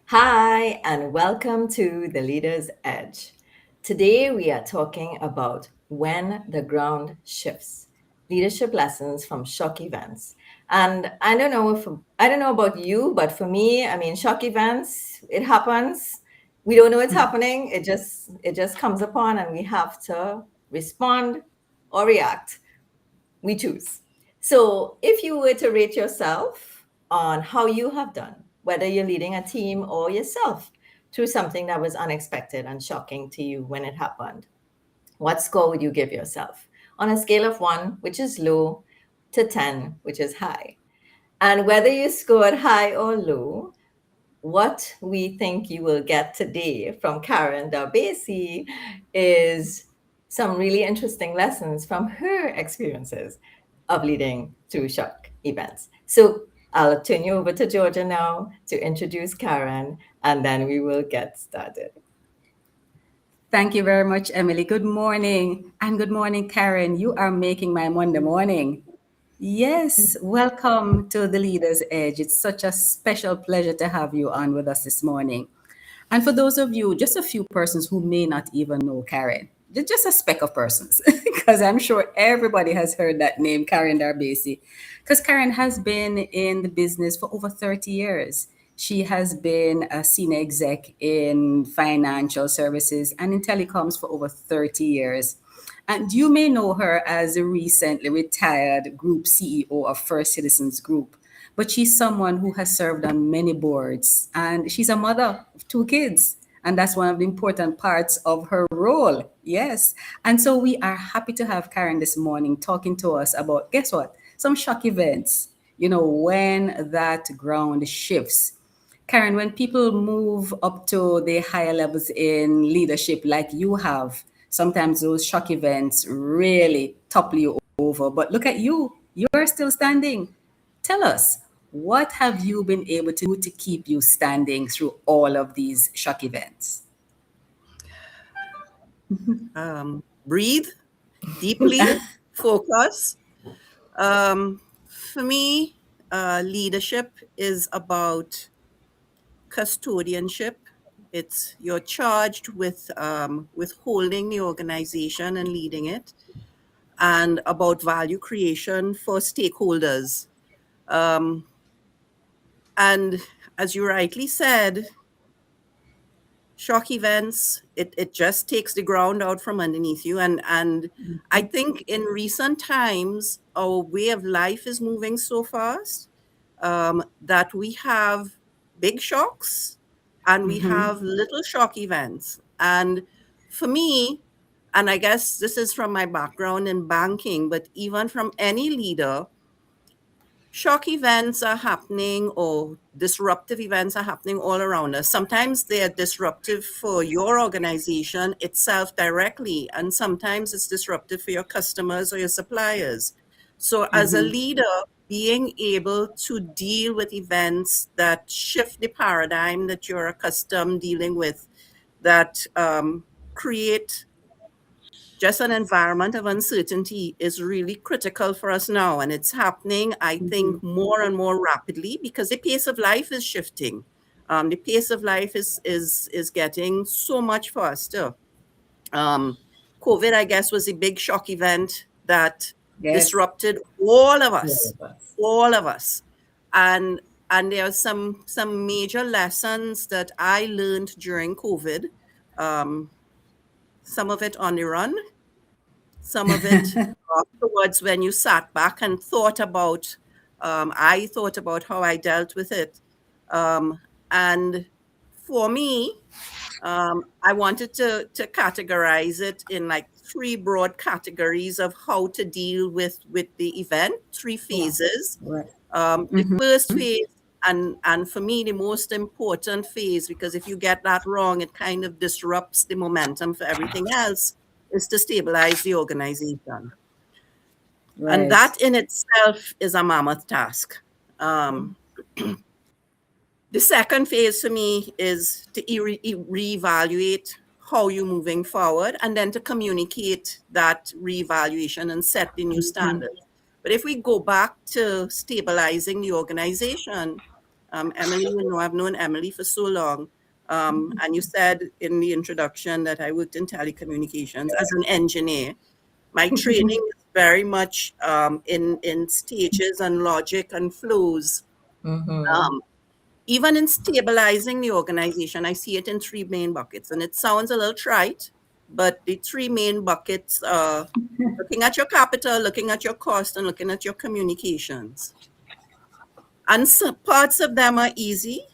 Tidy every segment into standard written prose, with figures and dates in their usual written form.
Hi, and welcome to The Leader's Edge. Today, we are talking about when the ground shifts, leadership lessons from shock events. And I don't know about you, but for me, I mean, shock events, it happens. We don't know it's happening. It just comes upon, and we have to respond or react. We choose. So, if you were to rate yourself on how you have done, whether you're leading a team or yourself through something that was unexpected and shocking to you when it happened, what score would you give yourself on a scale of 1, which is low, to 10, which is high? And whether you scored high or low, what we think you will get today from Karen Darbasie is some really interesting lessons from her experiences of leading through shock events. So I'll turn you over to Georgia now to introduce Karen, and then we will get started. Thank you very much, Emily. Good morning. And good morning, Karen. You are making my Monday morning. Yes, welcome to the Leader's Edge. It's such a special pleasure to have you on with us this morning. And for those of you, just a few persons who may not even know Karen, just a speck of persons, because I'm sure everybody has heard that name, Karen Darbasie, because Karen has been in the business for over 30 years. She has been a senior exec in financial services and in telecoms for over 30 years. And you may know her as a recently retired group CEO of First Citizens Group, but she's someone who has served on many boards and she's a mother of two kids. And that's one of the important parts of her role. Yes. And so we are happy to have Karen this morning talking to us about, guess what? Some shock events, when that ground shifts. Karen, when people move up to the higher levels in leadership like you have, sometimes those shock events really topple you over. But look at you, you're still standing. Tell us, what have you been able to do to keep you standing through all of these shock events? Breathe deeply, focus. For me, leadership is about custodianship. It's you're charged with holding the organization and leading it, and about value creation for stakeholders. Um, and as you rightly said, shock events, it just takes the ground out from underneath you. And I think in recent times, our way of life is moving so fast that we have big shocks and we have little shock events. And for me, and I guess this is from my background in banking, but even from any leader, shock events are happening or disruptive events are happening all around us. Sometimes they are disruptive for your organization itself directly, and sometimes it's disruptive for your customers or your suppliers. So, as a leader, being able to deal with events that shift the paradigm that you're accustomed dealing with, that create just an environment of uncertainty is really critical for us now. And it's happening, I think, more and more rapidly because the pace of life is shifting. The pace of life is getting so much faster. Um, COVID, I guess, was a big shock event that Yes. disrupted all of All us, of us. all of us. And there are some major lessons that I learned during COVID. Um, some of it on the run, some of it afterwards when you sat back and thought about, I thought about how I dealt with it. Um, and for me, I wanted to categorize it in like three broad categories of how to deal with the event, three Yeah. phases. Right. The first phase, and for me, the most important phase, because if you get that wrong, it kind of disrupts the momentum for everything else, is to stabilize the organization. And Right. that in itself is a mammoth task. Um, the second phase for me is to reevaluate how you're moving forward and then to communicate that reevaluation and set the new standard. But if we go back to stabilizing the organization, Emily, I've known Emily for so long. And you said in the introduction that I worked in telecommunications as an engineer. My training is very much in stages and logic and flows. Mm-hmm. Um, Even in stabilizing the organization, I see it in three main buckets. And it sounds a little trite, but the three main buckets are looking at your capital, looking at your cost, and looking at your communications. And parts of them are easy.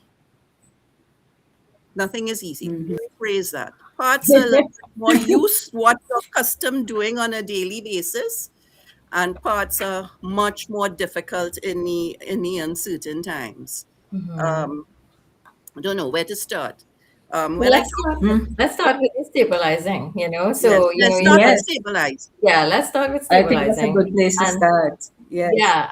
Nothing is easy. Let me rephrase that. Parts are a little bit more use what you're accustomed doing on a daily basis, and parts are much more difficult in the uncertain times. Mm-hmm. Um, I don't know where to start. Well, When I let's talk, start. Mm. Let's start with the stabilizing. yes, So let's you start with said, Yes, stabilize. yeah. Let's start with I think that's a stabilizing, good place to and start. Yes. yeah,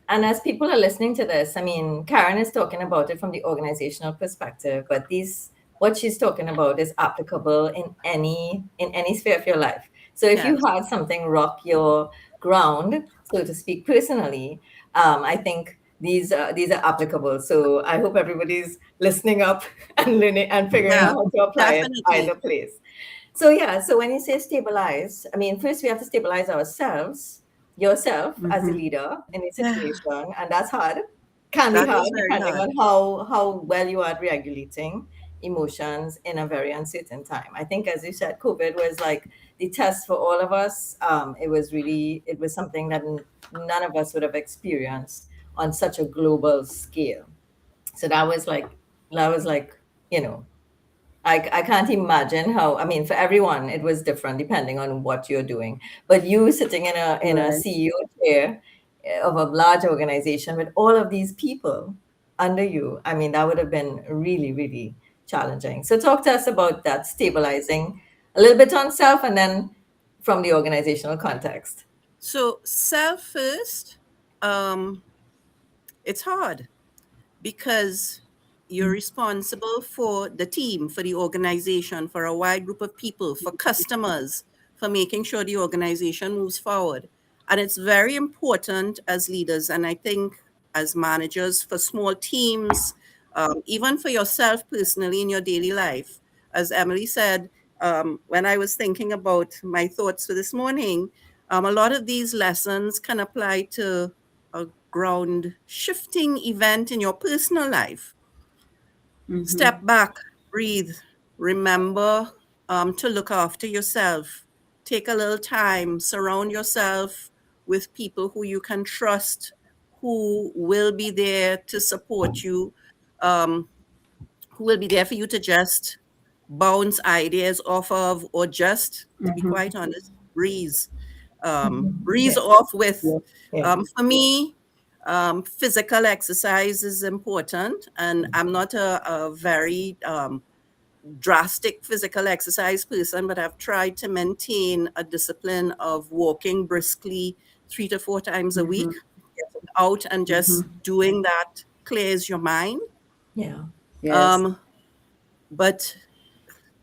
and as people are listening to this, I mean, Karen is talking about it from the organizational perspective, but these what she's talking about is applicable in any sphere of your life. So if you Yes, had something rock your ground, so to speak, personally, I think these are applicable. So I hope everybody's listening up and learning and figuring yeah, out how to apply it definitely. either place. So yeah, so when you say stabilize, I mean, first we have to stabilize ourselves, yourself as a Mm-hmm. leader in a Yeah, situation, and that's hard. Can be that hard is very depending hard. on how well you are regulating emotions in a very uncertain time. I think, as you said, COVID was like the test for all of us. It was something that none of us would have experienced on such a global scale. So that was like you know I can't imagine how, I mean, for everyone, it was different depending on what you're doing. But you sitting in a Right. CEO chair of a large organization with all of these people under you, I mean, that would have been really, really challenging. So talk to us about that stabilizing a little bit on self and then from the organizational context. So self first, um, it's hard because you're responsible for the team, for the organization, for a wide group of people, for customers, for making sure the organization moves forward. And it's very important as leaders, and I think as managers for small teams, even for yourself personally in your daily life. As Emily said, when I was thinking about my thoughts for this morning, a lot of these lessons can apply to a ground shifting event in your personal life. Mm-hmm. Step back, breathe, remember to look after yourself. Take a little time, surround yourself with people who you can trust, who will be there to support you, um, who will be there for you to just bounce ideas off of, or just, to be Mm-hmm. quite honest, breeze Yeah. off with. Yeah. Yeah. For me, physical exercise is important, and I'm not a very drastic physical exercise person, but I've tried to maintain a discipline of walking briskly 3 to 4 times a week, Mm-hmm. getting out and Mm-hmm. just doing that clears your mind. Yeah. Yes. Um, but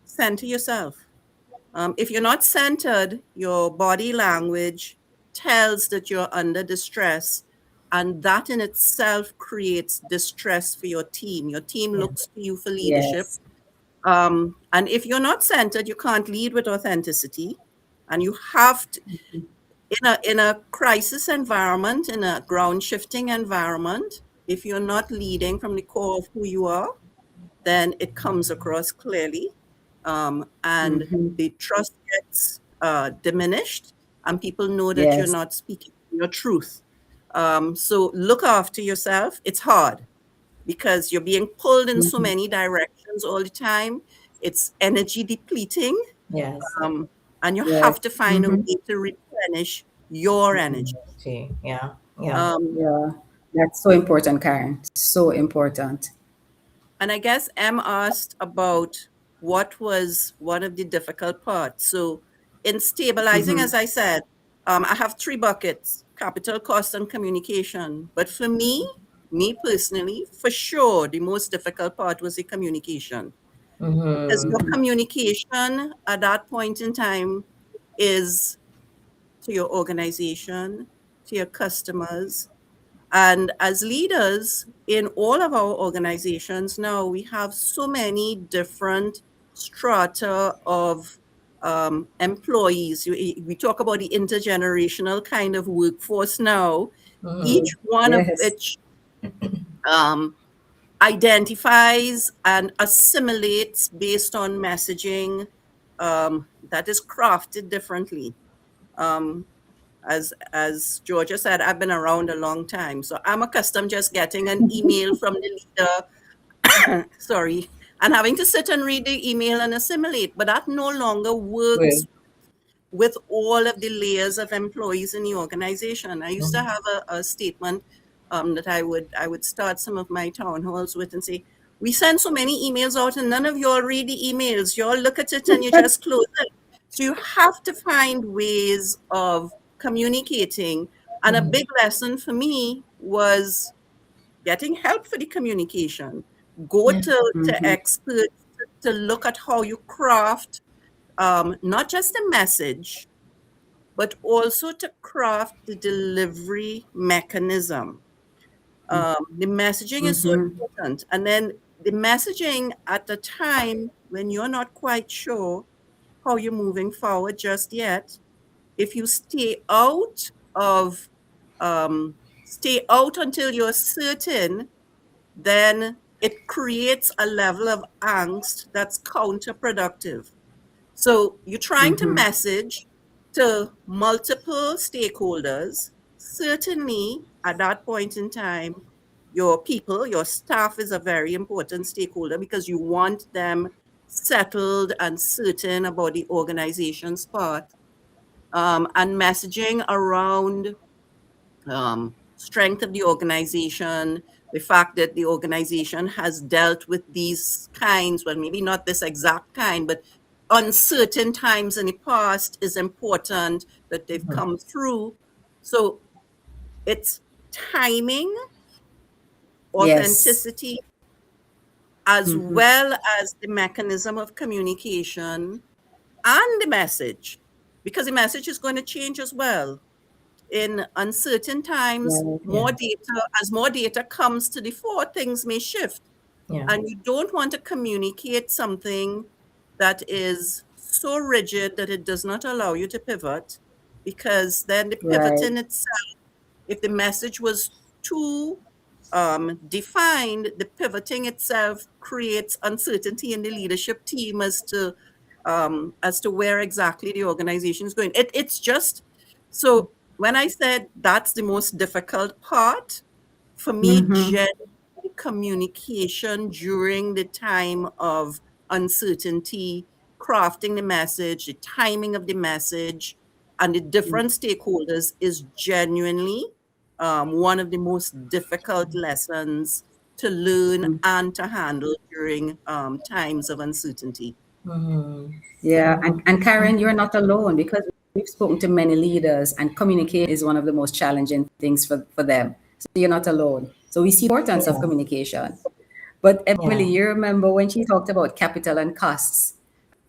center yourself. If you're not centered, your body language tells that you're under distress, and that in itself creates distress for your team. Your team Yeah. looks to you for leadership. Yes. And if you're not centered, you can't lead with authenticity. And you have to, in a crisis environment, in a ground shifting environment, if you're not leading from the core of who you are, then it comes across clearly, and Mm-hmm. the trust gets diminished, and people know that you're Yes. not speaking your truth. So look after yourself. It's hard because you're being pulled in so Mm-hmm. many directions all the time. It's energy depleting, Yes. and you Yes. have to find a Mm-hmm. way to replenish your energy. Gee, yeah. Yeah. Um, Yeah. That's so important, Karen. So important. And I guess M asked about what was one of the difficult parts. So, in stabilizing, Mm-hmm. as I said, I have three buckets: capital, cost, and communication. But for me personally, for sure, the most difficult part was the communication, because your Mm-hmm. Mm-hmm. communication at that point in time is to your organization, to your customers, And as leaders in all of our organizations now, we have so many different strata of employees. We talk about the intergenerational kind of workforce now, each one of Yes. which um, identifies and assimilates based on messaging that is crafted differently. Um, as Georgia said, I've been around a long time, so I'm accustomed just getting an email from the leader, sorry, and having to sit and read the email and assimilate. But that no longer Well, works with all of the layers of employees in the organization. I used to have a statement that I would start some of my town halls with and say, "We send so many emails out, and none of y'all read the emails. Y'all look at it and you just close it." So you have to find ways of communicating. And a big lesson for me was getting help for the communication. Go yeah. to experts to look at how you craft not just a message, but also to craft the delivery mechanism. The messaging is so important. And then the messaging at the time when you're not quite sure how you're moving forward just yet, if you of stay out until you're certain, then it creates a level of angst that's counterproductive. So you're trying to message to multiple stakeholders. Certainly, at that point in time, your people, your staff is a very important stakeholder because you want them settled and certain about the organization's path. And messaging around strength of the organization, the fact that the organization has dealt with these kinds, well, maybe not this exact kind, but uncertain times in the past is important that they've come through. So it's timing, Yes. authenticity, as well as the mechanism of communication and the message, because the message is going to change as well. In uncertain times, Yeah. as more data comes to the fore, things may shift. Yeah. And you don't want to communicate something that is so rigid that it does not allow you to pivot, because then the Right. pivoting itself, if the message was too defined, the pivoting itself creates uncertainty in the leadership team as to where exactly the organization is going. It's just so when I said that's the most difficult part, for me, generally, communication during the time of uncertainty, crafting the message, the timing of the message, and the different stakeholders is genuinely one of the most difficult lessons to learn and to handle during times of uncertainty. Yeah, and Karen, you're not alone because we've spoken to many leaders, and communication is one of the most challenging things for them. So you're not alone. So we see the importance of Yeah. communication. But Emily, Yeah. you remember when she talked about capital and costs,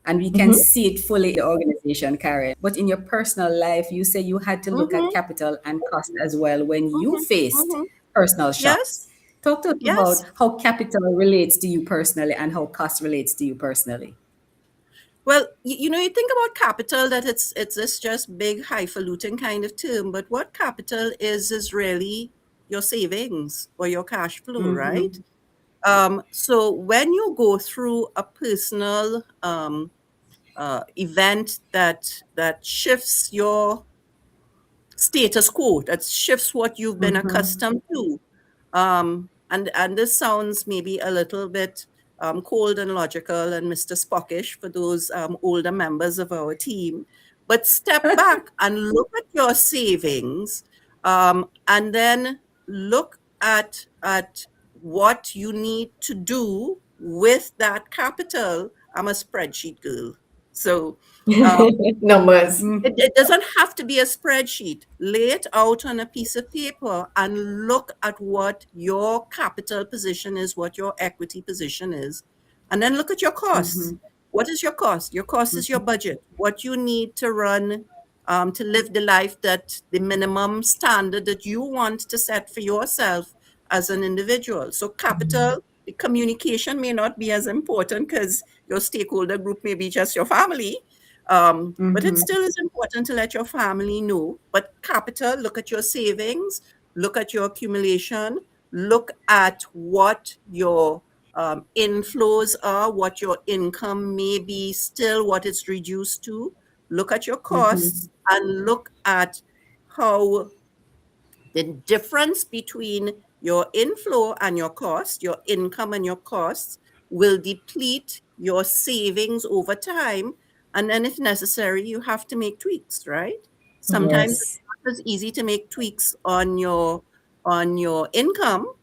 and we can Hmm. see it fully in the organization, Karen. But in your personal life, you say you had to look at Mm-hmm, capital and cost as well when you mm-hmm, faced mm-hmm. personal Yes, shocks. Talk to us yes. about how capital relates to you personally and how cost relates to you personally. Well, you think about capital, that it's this just big highfalutin kind of term, but what capital is really your savings or your cash flow, right? So when you go through a personal event that shifts your status quo, that shifts what you've been accustomed to. And this sounds maybe a little bit cold and logical and Mr. Spockish for those older members of our team. But step back and look at your savings, and then look at what you need to do with that capital. I'm a spreadsheet girl. So Numbers. it doesn't have to be a spreadsheet. Lay it out on a piece of paper and look at what your capital position is, what your equity position is, and then look at your costs. What is your cost? Your cost is your budget, what you need to run to live the life that the minimum standard that you want to set for yourself as an individual. So capital, the communication may not be as important because your stakeholder group may be just your family. But it still is important to let your family know. But capital, look at your savings, look at your accumulation, look at what your inflows are, what your income may be still, what it's reduced to. Look at your costs and look at how the difference between your inflow and your cost, your income and your costs, will deplete your savings over time. And then, if necessary, you have to make tweaks, right? Sometimes it's Yes. not as easy to make tweaks on your income,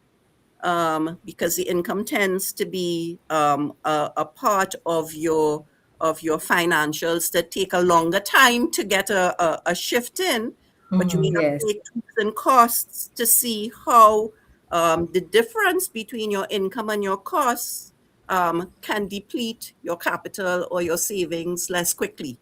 because the income tends to be a part of your financials that take a longer time to get a shift in, but you may have to Yes. make tweaks in costs to see how the difference between your income and your costs can deplete your capital or your savings less quickly.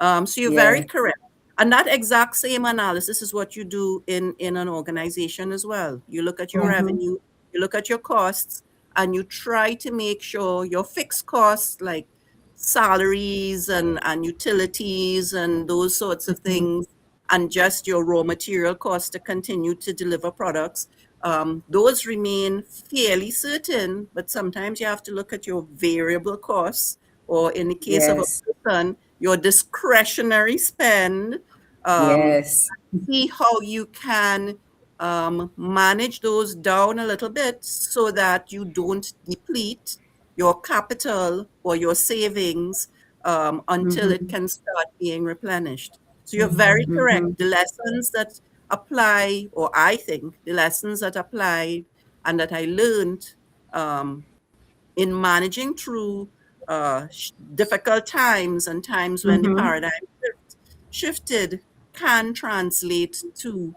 So you're very Yes. correct. And that exact same analysis is what you do in an organization as well. You look at your revenue, you look at your costs, and you try to make sure your fixed costs like salaries and utilities and those sorts of things, and just your raw material costs to continue to deliver products, those remain fairly certain, but sometimes you have to look at your variable costs, or in the case of a Yes. person, your discretionary spend, um, Yes. see how you can manage those down a little bit so that you don't deplete your capital or your savings until it can start being replenished. So you're very correct. The lessons that apply, or I think the lessons that apply and that I learned um, in managing through difficult times and times when the paradigm shifted can translate to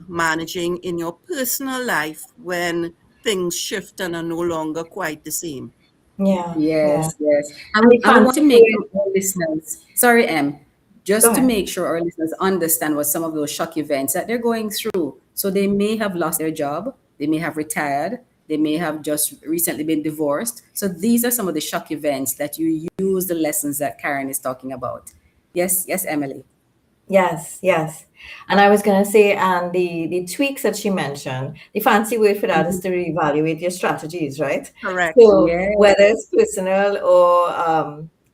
managing in your personal life when things shift and are no longer quite the same. Yeah, yeah. Yes, yes. And the And we want fancy to make way, our listeners, sorry, go just to ahead. make sure our listeners understand what some of those shock events that they're going through. So they may have lost their job, they may have retired, they may have just recently been divorced. So these are some of the shock events that you use the lessons that Karen is talking about. Yes, yes, Emily. Yes, yes. And I was going to say, and the tweaks that she mentioned, the fancy word for that is to reevaluate your strategies, right? Correct. So Yes, whether it's personal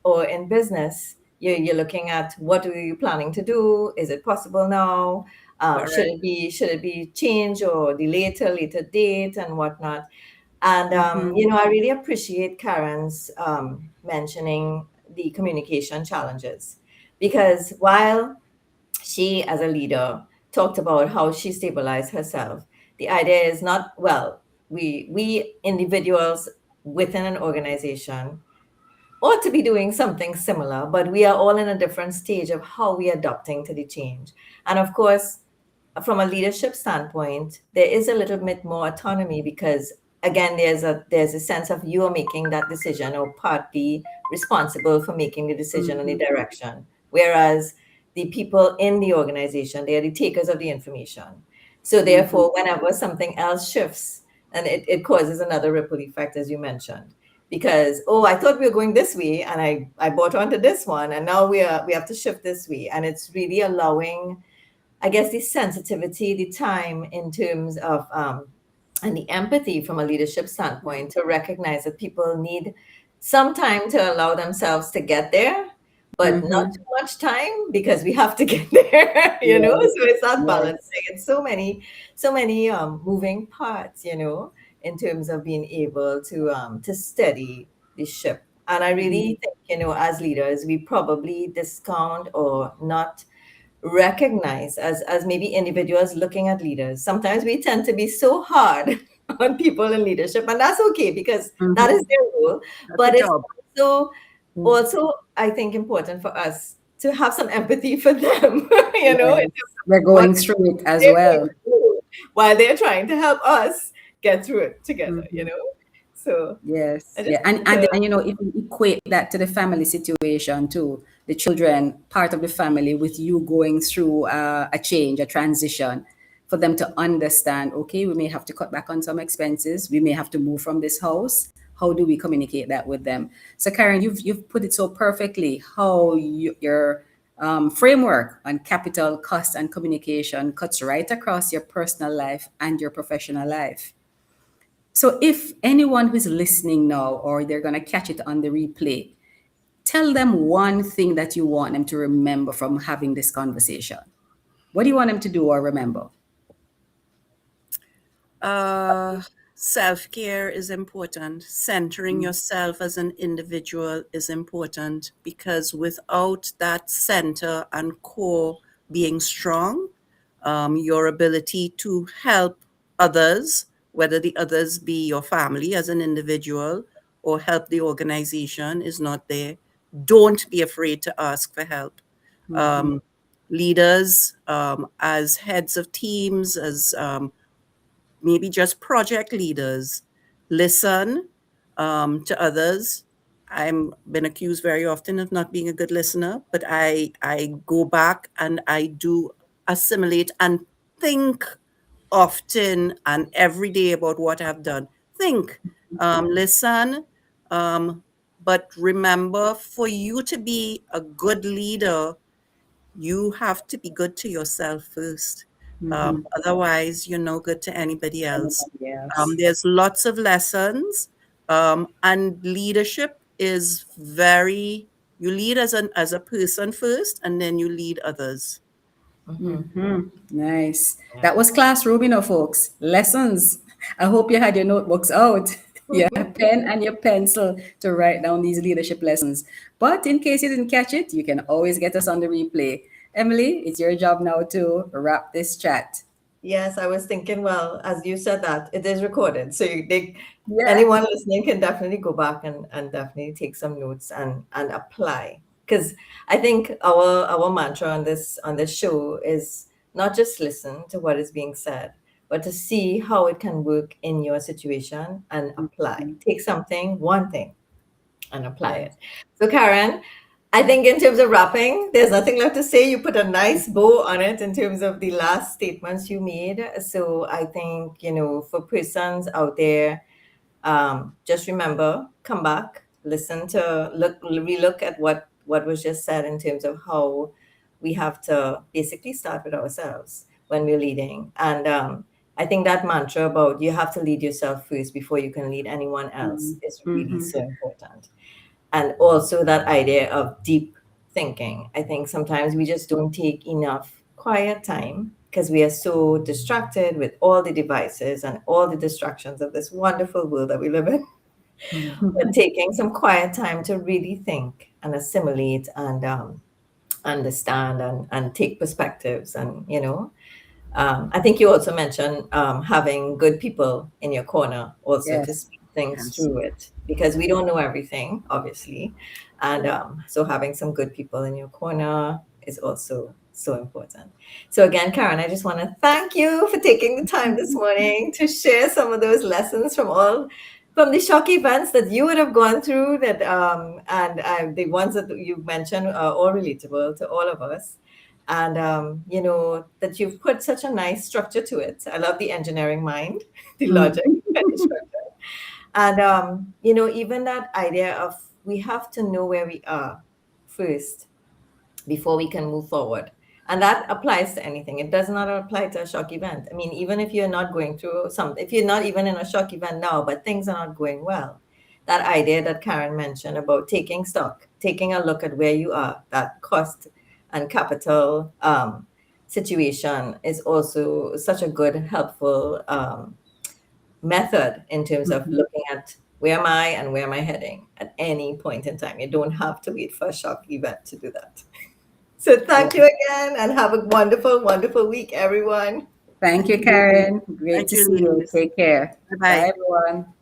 or in business, you're looking at what are you planning to do? Is it possible now? Correct. Should it be changed or delayed to a later date and whatnot? And I really appreciate Karen's mentioning the communication challenges because while she, as a leader, talked about how she stabilized herself. The idea is not, well, we individuals within an organization ought to be doing something similar, but we are all in a different stage of how we are adapting to the change. And of course, from a leadership standpoint, there is a little bit more autonomy because again, there's a sense of you are making that decision or partly responsible for making the decision and the direction. Whereas the people in the organization, they are the takers of the information. So therefore, whenever something else shifts, and it causes another ripple effect, as you mentioned. Because oh, I thought we were going this way, and I bought onto this one, and now we have to shift this way, and it's really allowing I guess the sensitivity, the time in terms of, and the empathy from a leadership standpoint to recognize that people need some time to allow themselves to get there, but not too much time because we have to get there, yes, So it's not yes. balancing. It's so many moving parts, in terms of being able to steady the ship. And I really think, as leaders, we probably discount or not recognize as maybe individuals looking at leaders. Sometimes we tend to be so hard on people in leadership, and that's okay because that is their role. That's a But it's job. also also I think important for us to have some empathy for them, in Yes. terms of We're what going through it as they're going well. through while they're trying to help us get through it together. So Yes, I just yeah, and want to, and you know, if you equate that to the family situation too, the children, part of the family, with you going through a change, a transition, for them to understand, okay, we may have to cut back on some expenses, we may have to move from this house. How do we communicate that with them? So, Karen, you've put it so perfectly how your framework on capital, cost, and communication cuts right across your personal life and your professional life. So if anyone who's listening now or they're going to catch it on the replay, tell them one thing that you want them to remember from having this conversation. What do you want them to do or remember? Uh, Self care is important. Centering yourself as an individual is important because without that center and core being strong, your ability to help others, whether the others be your family as an individual or help the organization, is not there. Don't be afraid to ask for help. Um, Leaders, as heads of teams, as maybe just project leaders, listen to others. I'm been accused very often of not being a good listener, but I go back and I do assimilate and think often and every day about what I've done. Think, listen, um, but remember, for you to be a good leader, you have to be good to yourself first. Otherwise, you're no good to anybody else. Anybody else? There's lots of lessons, and leadership is very. You lead as a person first, and then you lead others. Nice. That was classroom, folks. Lessons. I hope you had your notebooks out, your pen and your pencil to write down these leadership lessons. But in case you didn't catch it, you can always get us on the replay. Emily, it's your job now to wrap this chat. yes, I was thinking, well, as you said that, it is recorded. So Yeah. anyone listening can definitely go back and definitely take some notes and apply. Because I think our mantra on this show is not just listen to what is being said, but to see how it can work in your situation and apply. Take something, one thing, and apply it. Yes. So, Karen, I think in terms of wrapping, there's nothing left to say. You put a nice bow on it in terms of the last statements you made. So, I think, for persons out there, just remember, come back, listen to, relook at what was just said in terms of how we have to basically start with ourselves when we're leading. And I think that mantra about you have to lead yourself first before you can lead anyone else is really so important. And also that idea of deep thinking. I think sometimes we just don't take enough quiet time because we are so distracted with all the devices and all the distractions of this wonderful world that we live in. But taking some quiet time to really think and assimilate and understand and take perspectives and I think you also mentioned having good people in your corner also to Yes. speak things Yes. through it because we don't know everything, obviously. And so having some good people in your corner is also so important. So, again, Karen, I just want to thank you for taking the time this morning to share some of those lessons from the shock events that you would have gone through that and the ones that you mentioned are all relatable to all of us and that you've put such a nice structure to it. I love the engineering mind, the logic and the structure, and even that idea of we have to know where we are first before we can move forward. And that applies to anything. It does not apply to a shock event. I mean, even if you're not going through something, if you're not even in a shock event now, but things are not going well, that idea that Karen mentioned about taking stock, taking a look at where you are, that cost and capital situation is also such a good, helpful method in terms of looking at where am I and where am I heading at any point in time. You don't have to wait for a shock event to do that. So thank you again and have a wonderful, wonderful week, everyone. Thank you, Karen. Great Thank to you, see you. ladies. Take care. Bye Bye, bye. everyone.